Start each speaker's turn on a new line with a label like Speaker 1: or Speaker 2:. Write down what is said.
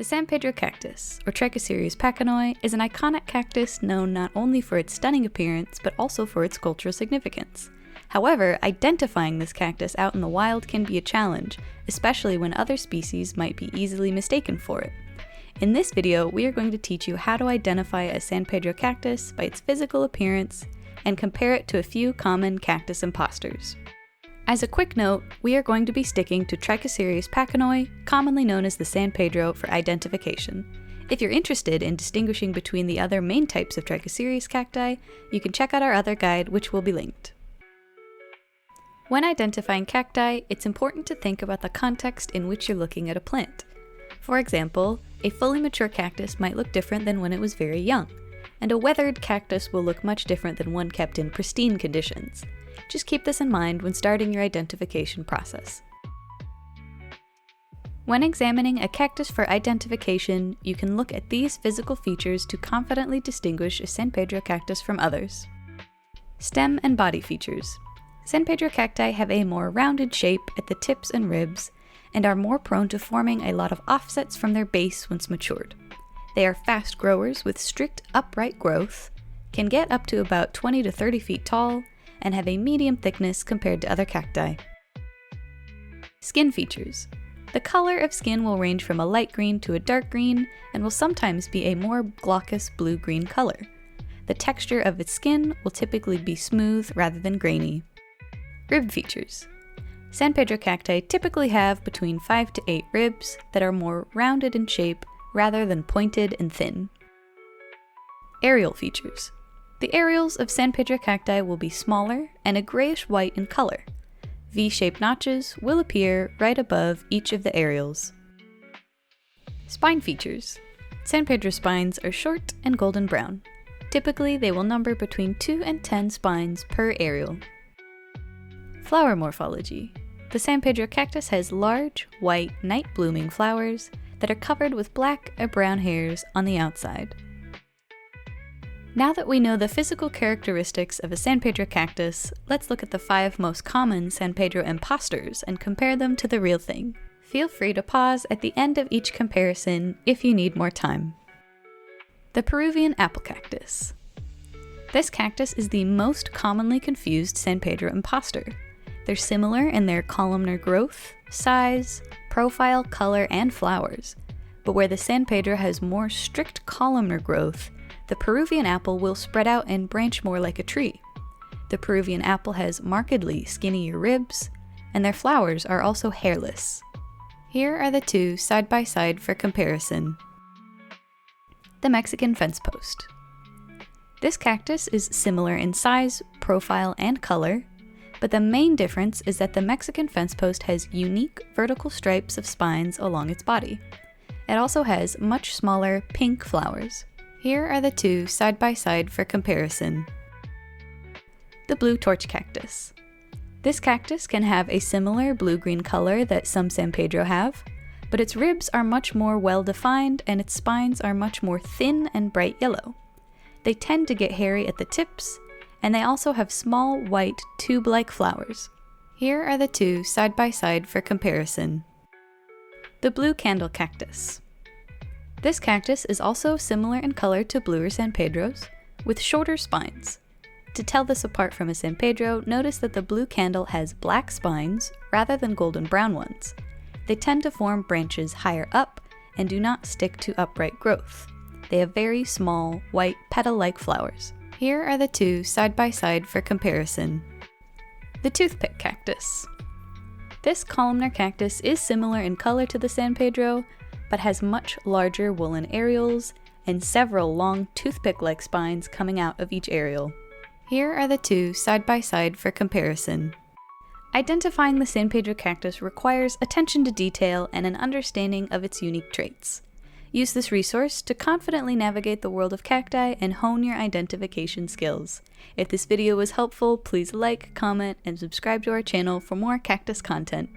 Speaker 1: The San Pedro cactus, or Trichocereus pachanoi, is an iconic cactus known not only for its stunning appearance, but also for its cultural significance. However, identifying this cactus out in the wild can be a challenge, especially when other species might be easily mistaken for it. In this video, we are going to teach you how to identify a San Pedro cactus by its physical appearance and compare it to a few common cactus imposters. As a quick note, we are going to be sticking to Trichocereus pachanoi, commonly known as the San Pedro, for identification. If you're interested in distinguishing between the other main types of Trichocereus cacti, you can check out our other guide, which will be linked. When identifying cacti, it's important to think about the context in which you're looking at a plant. For example, a fully mature cactus might look different than when it was very young, and a weathered cactus will look much different than one kept in pristine conditions. Just keep this in mind when starting your identification process. When examining a cactus for identification, you can look at these physical features to confidently distinguish a San Pedro cactus from others. Stem and body features. San Pedro cacti have a more rounded shape at the tips and ribs, and are more prone to forming a lot of offsets from their base once matured. They are fast growers with strict upright growth, can get up to about 20 to 30 feet tall, and have a medium thickness compared to other cacti. Skin features. The color of skin will range from a light green to a dark green, and will sometimes be a more glaucous blue-green color. The texture of its skin will typically be smooth rather than grainy. Rib features. San Pedro cacti typically have between 5 to 8 ribs that are more rounded in shape rather than pointed and thin. Aerial features. The areoles of San Pedro cacti will be smaller and a grayish-white in color. V-shaped notches will appear right above each of the areoles. Spine features. San Pedro spines are short and golden brown. Typically, they will number between 2 and 10 spines per areole. Flower morphology. The San Pedro cactus has large, white, night-blooming flowers that are covered with black or brown hairs on the outside. Now that we know the physical characteristics of a San Pedro cactus, let's look at the 5 most common San Pedro imposters and compare them to the real thing. Feel free to pause at the end of each comparison if you need more time. The Peruvian apple cactus. This cactus is the most commonly confused San Pedro imposter. They're similar in their columnar growth, size, profile, color, and flowers, but where the San Pedro has more strict columnar growth, the Peruvian apple will spread out and branch more like a tree. The Peruvian apple has markedly skinnier ribs, and their flowers are also hairless. Here are the two side by side for comparison. The Mexican fence post. This cactus is similar in size, profile, and color, but the main difference is that the Mexican fence post has unique vertical stripes of spines along its body. It also has much smaller pink flowers. Here are the two side by side for comparison. The blue torch cactus. This cactus can have a similar blue-green color that some San Pedro have, but its ribs are much more well-defined and its spines are much more thin and bright yellow. They tend to get hairy at the tips, and they also have small, white, tube-like flowers. Here are the two side by side for comparison. The blue candle cactus. This cactus is also similar in color to bluer San Pedros, with shorter spines. To tell this apart from a San Pedro, notice that the blue candle has black spines rather than golden brown ones. They tend to form branches higher up and do not stick to upright growth. They have very small, white, petal-like flowers. Here are the two side by side for comparison. The toothpick cactus. This columnar cactus is similar in color to the San Pedro, but has much larger woolen areoles and several long toothpick-like spines coming out of each areole. Here are the two side by side for comparison. Identifying the San Pedro cactus requires attention to detail and an understanding of its unique traits. Use this resource to confidently navigate the world of cacti and hone your identification skills. If this video was helpful, please like, comment, and subscribe to our channel for more cactus content.